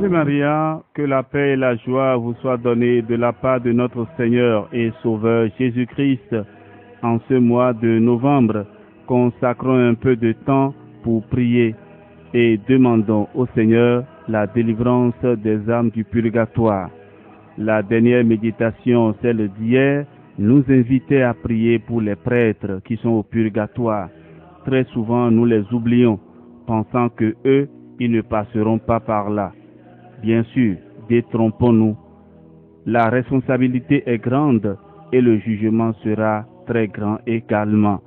Ave Maria, que la paix et la joie vous soient données de la part de notre Seigneur et Sauveur Jésus-Christ. En ce mois de novembre, consacrons un peu de temps pour prier et demandons au Seigneur la délivrance des âmes du purgatoire. La dernière méditation, celle d'hier, nous invitait à prier pour les prêtres qui sont au purgatoire. Très souvent, nous les oublions, pensant que eux, ils ne passeront pas par là. Bien sûr, détrompons-nous. La responsabilité est grande et le jugement sera très grand également.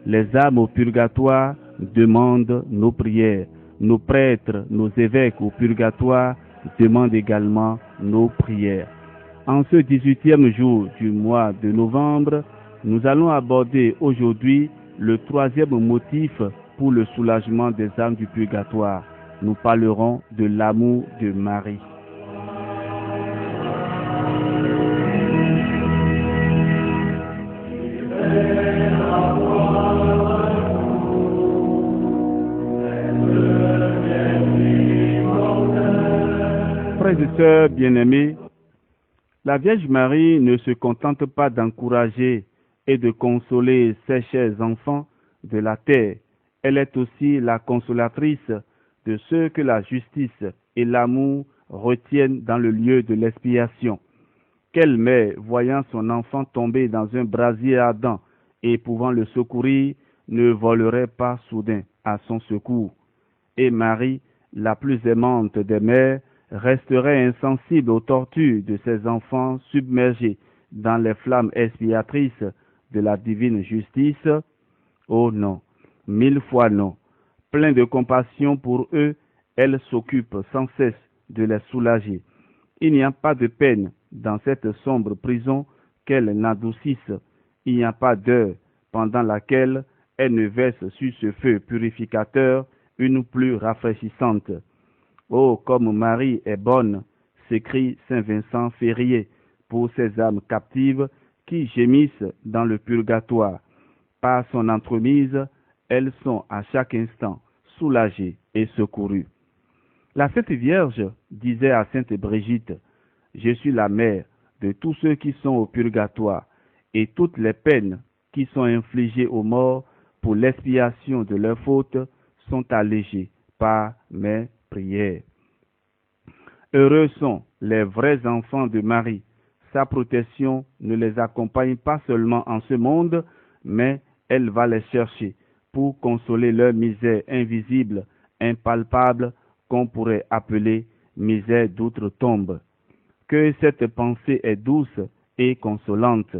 Les âmes au purgatoire demandent nos prières. Nos prêtres, nos évêques au purgatoire demandent également nos prières. En ce 18e jour du mois de novembre, nous allons aborder aujourd'hui le troisième motif pour le soulagement des âmes du purgatoire. Nous parlerons de l'amour de Marie. Frères et sœurs bien-aimés, la Vierge Marie ne se contente pas d'encourager et de consoler ses chers enfants de la terre. Elle est aussi la consolatrice de ceux que la justice et l'amour retiennent dans le lieu de l'expiation. Quelle mère, voyant son enfant tomber dans un brasier ardent et pouvant le secourir, ne volerait pas soudain à son secours? Et Marie, la plus aimante des mères, resterait insensible aux tortures de ses enfants submergés dans les flammes expiatrices de la divine justice? Oh non, 1000 fois non. Plein de compassion pour eux, elle s'occupe sans cesse de les soulager. Il n'y a pas de peine dans cette sombre prison qu'elle n'adoucisse. Il n'y a pas d'heure pendant laquelle elle ne verse sur ce feu purificateur une plus rafraîchissante. Oh, comme Marie est bonne, s'écrie saint Vincent Ferrier, pour ces âmes captives qui gémissent dans le purgatoire. Par son entremise, elles sont à chaque instant soulagées et secourues. La Sainte Vierge disait à Sainte Brigitte: « Je suis la mère de tous ceux qui sont au purgatoire, et toutes les peines qui sont infligées aux morts pour l'expiation de leurs fautes sont allégées par mes prières. » Heureux sont les vrais enfants de Marie. Sa protection ne les accompagne pas seulement en ce monde, mais elle va les chercher pour consoler leur misère invisible, impalpable, qu'on pourrait appeler misère d'outre-tombe. Que cette pensée est douce et consolante.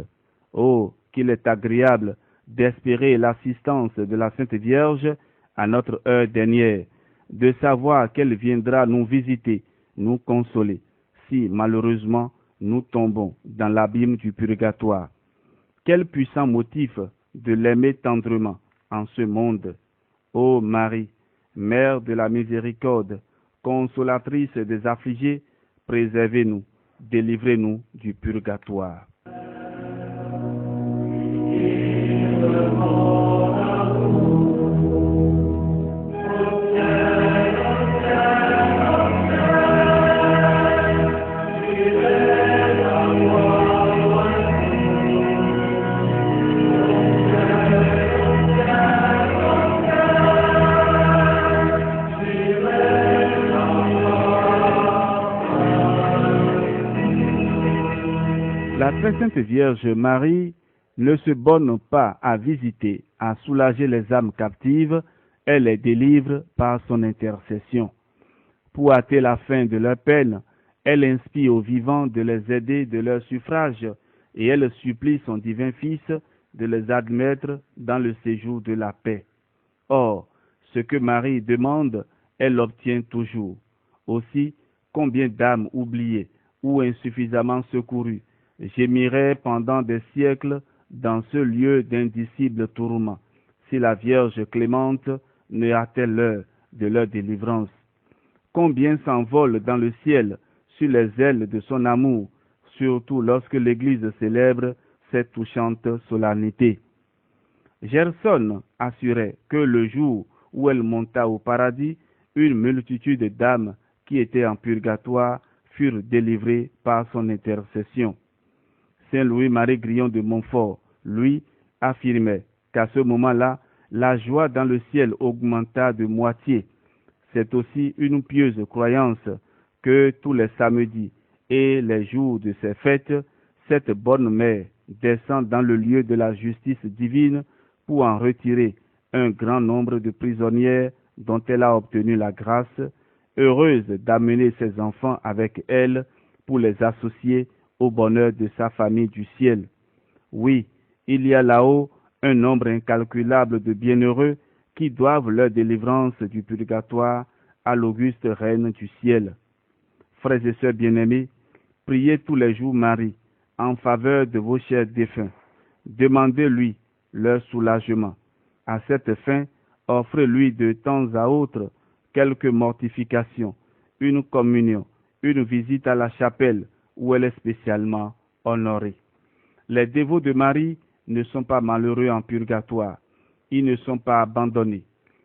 Oh, qu'il est agréable d'espérer l'assistance de la Sainte Vierge à notre heure dernière, de savoir qu'elle viendra nous visiter, nous consoler, si malheureusement nous tombons dans l'abîme du purgatoire. Quel puissant motif de l'aimer tendrement en ce monde. Ô Marie, Mère de la miséricorde, consolatrice des affligés, préservez-nous, délivrez-nous du purgatoire. La très sainte Vierge Marie ne se borne pas à visiter, à soulager les âmes captives, elle les délivre par son intercession. Pour hâter la fin de leur peine, elle inspire aux vivants de les aider de leur suffrage et elle supplie son divin Fils de les admettre dans le séjour de la paix. Or, ce que Marie demande, elle l'obtient toujours. Aussi, combien d'âmes oubliées ou insuffisamment secourues gémiraient pendant des siècles dans ce lieu d'indicible tourment, si la Vierge clémente ne hâtait l'heure de leur délivrance. Combien s'envolent dans le ciel sur les ailes de son amour, surtout lorsque l'Église célèbre cette touchante solennité. Gerson assurait que le jour où elle monta au paradis, une multitude d'âmes qui étaient en purgatoire furent délivrés par son intercession. Saint Louis-Marie Grillon de Montfort, lui, affirmait qu'à ce moment-là, la joie dans le ciel augmenta de moitié. C'est aussi une pieuse croyance que tous les samedis et les jours de ces fêtes, cette bonne mère descend dans le lieu de la justice divine pour en retirer un grand nombre de prisonnières dont elle a obtenu la grâce, heureuse d'amener ses enfants avec elle pour les associer au bonheur de sa famille du ciel. Oui, il y a là-haut un nombre incalculable de bienheureux qui doivent leur délivrance du purgatoire à l'auguste Reine du ciel. Frères et sœurs bien-aimés, priez tous les jours Marie en faveur de vos chers défunts. Demandez-lui leur soulagement. À cette fin, offrez-lui de temps à autre quelques mortifications, une communion, une visite à la chapelle où elle est spécialement honorée. Les dévots de Marie ne sont pas malheureux en purgatoire. Ils ne sont pas abandonnés.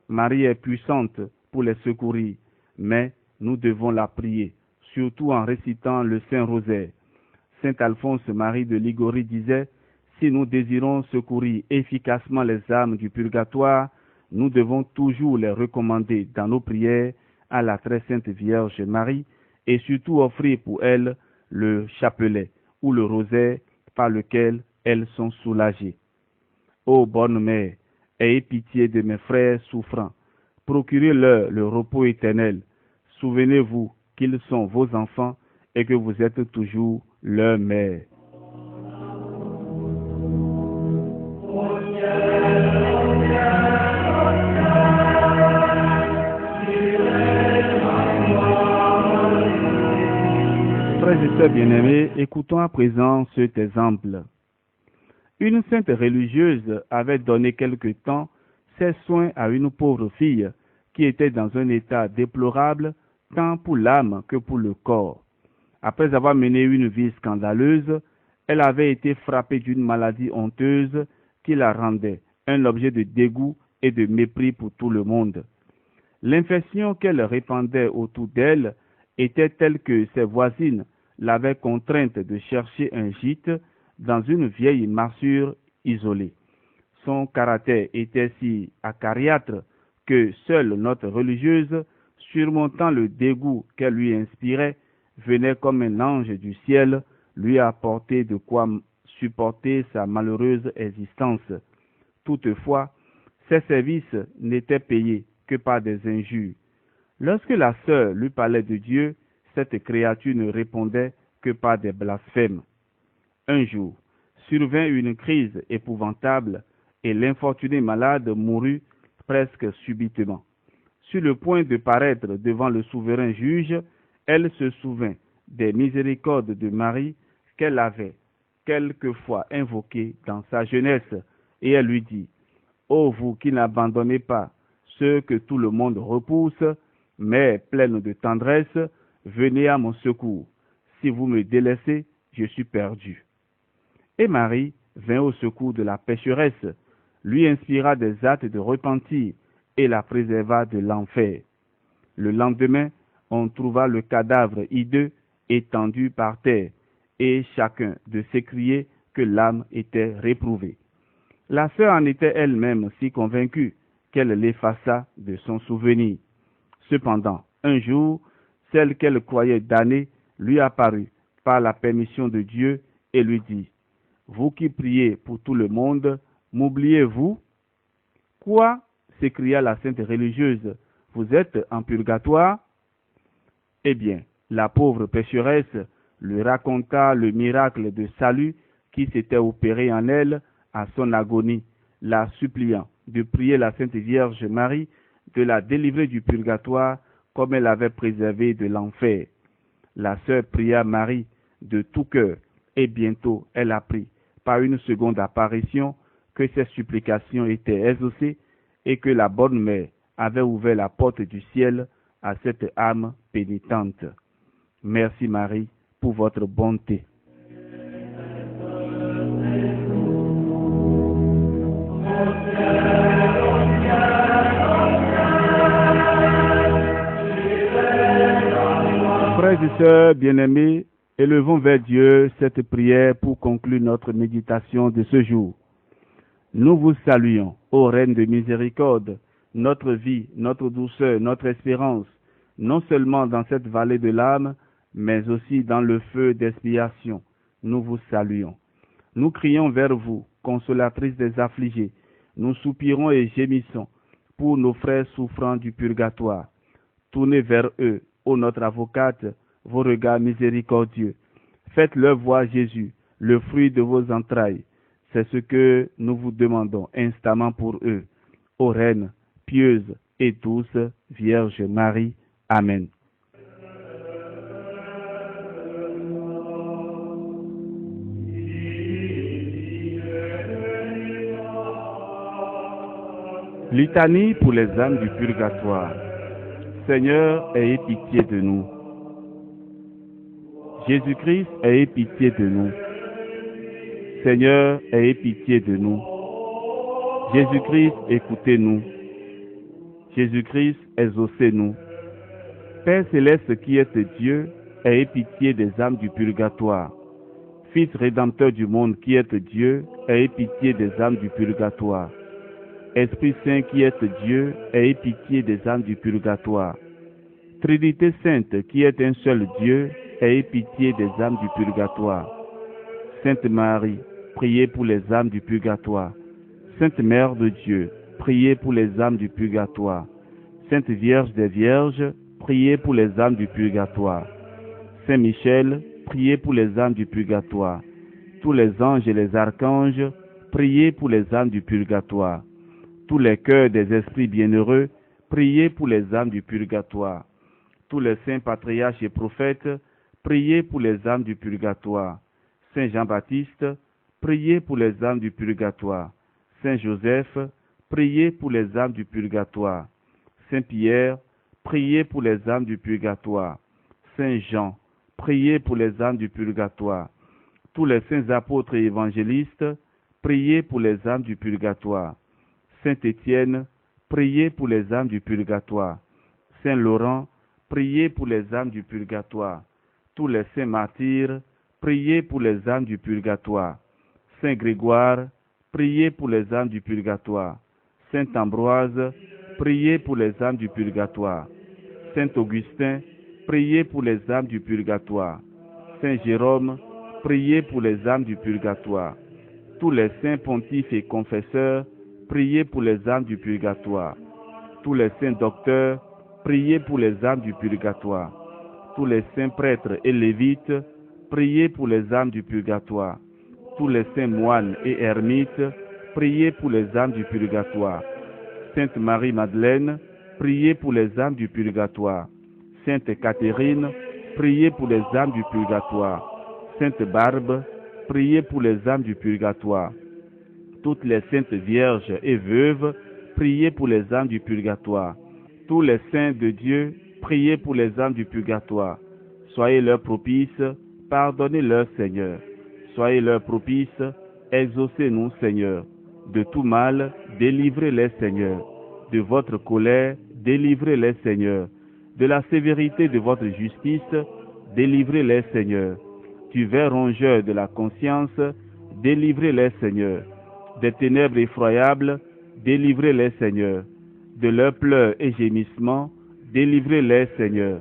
Marie est puissante pour les secourir, mais nous devons la prier, surtout en récitant le Saint-Rosaire. Saint Alphonse Marie de Ligorie disait, « Si nous désirons secourir efficacement les âmes du purgatoire, nous devons toujours les recommander dans nos prières à la très sainte Vierge Marie et surtout offrir pour elles le chapelet ou le rosaire par lequel elles sont soulagées. Ô bonne mère, ayez pitié de mes frères souffrants, procurez-leur le repos éternel. Souvenez-vous qu'ils sont vos enfants et que vous êtes toujours leur mère. » Frères et sœurs bien-aimés, écoutons à présent cet exemple. Une sainte religieuse avait donné quelque temps ses soins à une pauvre fille qui était dans un état déplorable tant pour l'âme que pour le corps. Après avoir mené une vie scandaleuse, elle avait été frappée d'une maladie honteuse qui la rendait un objet de dégoût et de mépris pour tout le monde. L'infection qu'elle répandait autour d'elle était telle que ses voisines l'avaient contrainte de chercher un gîte dans une vieille marsure isolée. Son caractère était si acariâtre que seule notre religieuse, surmontant le dégoût qu'elle lui inspirait, venait comme un ange du ciel lui apporter de quoi supporter sa malheureuse existence. Toutefois, ses services n'étaient payés que par des injures. Lorsque la sœur lui parlait de Dieu, cette créature ne répondait que par des blasphèmes. Un jour, survint une crise épouvantable et l'infortuné malade mourut presque subitement. Sur le point de paraître devant le souverain juge, elle se souvint des miséricordes de Marie qu'elle avait quelquefois invoquées dans sa jeunesse, et elle lui dit, « Ô vous qui n'abandonnez pas ceux que tout le monde repousse, mais pleine de tendresse, venez à mon secours. Si vous me délaissez, je suis perdu. » Et Marie vint au secours de la pécheresse, lui inspira des actes de repentir et la préserva de l'enfer. Le lendemain, on trouva le cadavre hideux étendu par terre, et chacun de s'écrier que l'âme était réprouvée. La sœur en était elle-même si convaincue qu'elle l'effaça de son souvenir. Cependant, un jour, celle qu'elle croyait damnée lui apparut par la permission de Dieu et lui dit, « Vous qui priez pour tout le monde, m'oubliez-vous » ? « Quoi » s'écria la sainte religieuse, « vous êtes en purgatoire » ? Eh bien, la pauvre pécheresse lui raconta le miracle de salut qui s'était opéré en elle à son agonie, la suppliant de prier la Sainte Vierge Marie de la délivrer du purgatoire comme elle avait préservé de l'enfer. La sœur pria Marie de tout cœur et bientôt elle apprit par une seconde apparition que ses supplications étaient exaucées et que la bonne mère avait ouvert la porte du ciel à cette âme pénitente. Merci Marie pour votre bonté. et sœurs bien-aimés, élevons vers Dieu cette prière pour conclure notre méditation de ce jour. Nous vous saluons, ô Reine de miséricorde, notre vie, notre douceur, notre espérance, non seulement dans cette vallée de l'âme, mais aussi dans le feu d'expiation. Nous vous saluons. Nous crions vers vous, consolatrice des affligés. Nous soupirons et gémissons pour nos frères souffrant du purgatoire. Tournez vers eux, ô notre avocate, vos regards miséricordieux. Faites-leur voir Jésus, le fruit de vos entrailles. C'est ce que nous vous demandons instamment pour eux. Ô Reine, pieuse et douce, Vierge Marie. Amen. Litanie pour les âmes du purgatoire. Seigneur, ayez pitié de nous. Jésus-Christ, ayez pitié de nous. Seigneur, ayez pitié de nous. Jésus-Christ, écoutez-nous. Jésus-Christ, exaucez-nous. Père céleste qui êtes Dieu, ayez pitié des âmes du purgatoire. Fils rédempteur du monde qui êtes Dieu, ayez pitié des âmes du purgatoire. Esprit Saint qui êtes Dieu, ayez pitié des âmes du purgatoire. Trinité Sainte qui êtes un seul Dieu, ayez pitié des âmes du purgatoire. Sainte Marie, priez pour les âmes du purgatoire. Sainte Mère de Dieu, priez pour les âmes du purgatoire. Sainte Vierge des Vierges, priez pour les âmes du purgatoire. Saint Michel, priez pour les âmes du purgatoire. Tous les anges et les archanges, priez pour les âmes du purgatoire. Tous les cœurs des esprits bienheureux, priez pour les âmes du purgatoire. Tous les saints patriarches et prophètes, priez pour les âmes du purgatoire. Saint Jean-Baptiste, priez pour les âmes du purgatoire. Saint Joseph, priez pour les âmes du purgatoire. Saint Pierre, priez pour les âmes du purgatoire. Saint Jean, priez pour les âmes du purgatoire. Tous les saints apôtres et évangélistes, priez pour les âmes du purgatoire. Saint Étienne, priez pour les âmes du purgatoire. Saint Laurent, priez pour les âmes du purgatoire. Tous les saints martyrs, priez pour les âmes du purgatoire. Saint Grégoire, priez pour les âmes du purgatoire. Saint Ambroise, priez pour les âmes du purgatoire. Saint Augustin, priez pour les âmes du purgatoire. Saint Jérôme, priez pour les âmes du purgatoire. Tous les saints pontifes et confesseurs, priez pour les âmes du purgatoire. Tous les saints docteurs, priez pour les âmes du purgatoire. Tous les saints prêtres et lévites, priez pour les âmes du purgatoire. Tous les saints moines et ermites, priez pour les âmes du purgatoire. Sainte Marie-Madeleine, priez pour les âmes du purgatoire. Sainte Catherine, priez pour les âmes du purgatoire. Sainte Barbe, priez pour les âmes du purgatoire. Toutes les saintes vierges et veuves, priez pour les âmes du purgatoire. Tous les saints de Dieu, priez pour les âmes du purgatoire. Soyez leurs propices, pardonnez-leur, Seigneur. Soyez leurs propices, exaucez-nous, Seigneur. De tout mal, délivrez-les, Seigneur. De votre colère, délivrez-les, Seigneur. De la sévérité de votre justice, délivrez-les, Seigneur. Du ver rongeur de la conscience, délivrez-les, Seigneur. Des ténèbres effroyables, délivrez-les, Seigneur. De leurs pleurs et gémissements, délivrez-les, Seigneur.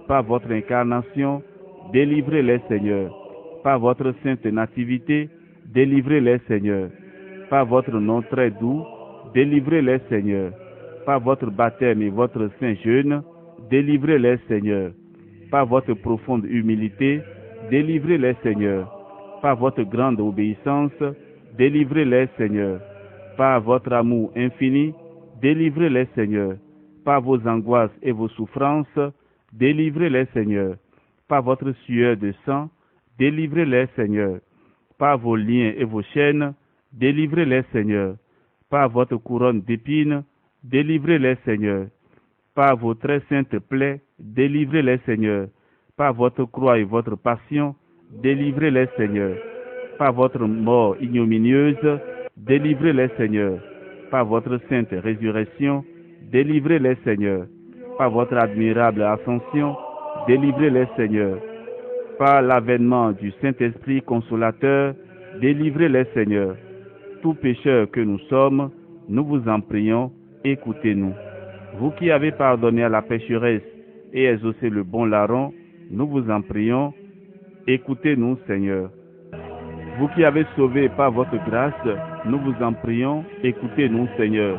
Par votre incarnation, délivrez-les, Seigneur. Par votre sainte nativité, délivrez-les, Seigneur. Par votre nom très doux, délivrez-les, Seigneur. Par votre baptême et votre saint jeûne, délivrez-les, Seigneur. Par votre profonde humilité, délivrez-les, Seigneur. Par votre grande obéissance, délivrez-les, Seigneur. Par votre amour infini, délivrez-les, Seigneur. Par vos angoisses et vos souffrances, délivrez-les, Seigneur. Par votre sueur de sang, délivrez-les, Seigneur. Par vos liens et vos chaînes, délivrez-les, Seigneur. Par votre couronne d'épines, délivrez-les, Seigneur. Par vos très saintes plaies, délivrez-les, Seigneur. Par votre croix et votre passion, délivrez-les, Seigneur. Par votre mort ignominieuse, délivrez-les, Seigneur. Par votre sainte résurrection, délivrez-les, Seigneur. Par votre admirable ascension, délivrez-les, Seigneur. Par l'avènement du Saint-Esprit consolateur, délivrez-les, Seigneur. Tout pécheur que nous sommes, nous vous en prions, écoutez-nous. Vous qui avez pardonné à la pécheresse et exaucé le bon larron, nous vous en prions, écoutez-nous, Seigneur. Vous qui avez sauvé par votre grâce, nous vous en prions, écoutez-nous, Seigneur.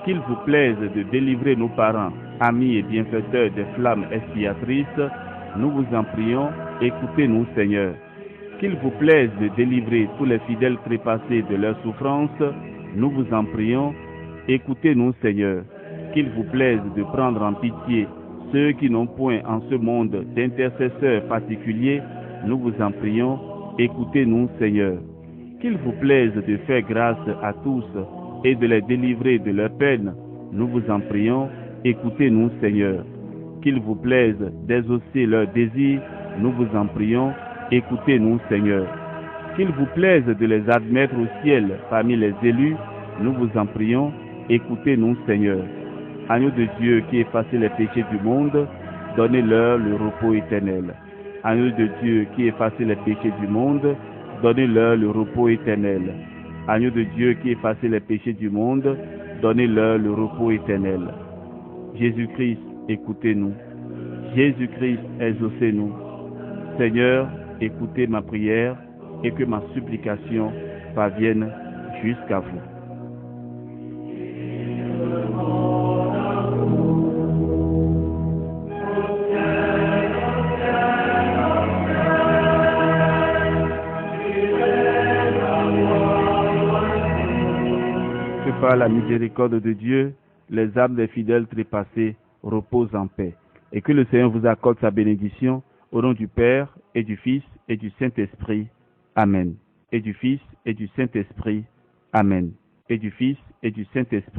Qu'il vous plaise de délivrer nos parents, amis et bienfaiteurs des flammes expiatrices, nous vous en prions, écoutez-nous, Seigneur. Qu'il vous plaise de délivrer tous les fidèles trépassés de leurs souffrances, nous vous en prions, écoutez-nous, Seigneur. Qu'il vous plaise de prendre en pitié ceux qui n'ont point en ce monde d'intercesseurs particuliers, nous vous en prions, écoutez-nous, Seigneur. Qu'il vous plaise de faire grâce à tous et de les délivrer de leurs peines, nous vous en prions, écoutez-nous, Seigneur. Qu'il vous plaise d'exaucer leurs désirs, nous vous en prions, écoutez-nous, Seigneur. Qu'il vous plaise de les admettre au ciel parmi les élus, nous vous en prions, écoutez-nous, Seigneur. Agneau de Dieu qui effacez les péchés du monde, donnez-leur le repos éternel. Agneau de Dieu qui effacez les péchés du monde, donnez-leur le repos éternel. Agneau de Dieu qui effacez les péchés du monde, donnez-leur le repos éternel. Jésus-Christ, écoutez-nous. Jésus-Christ, exaucez-nous. Seigneur, écoutez ma prière et que ma supplication parvienne jusqu'à vous. Que par la miséricorde de Dieu, les âmes des fidèles trépassés reposent en paix, et que le Seigneur vous accorde sa bénédiction au nom du Père et du Fils et du Saint-Esprit. Amen. Et du Fils et du Saint-Esprit. Amen. Et du Fils et du Saint-Esprit.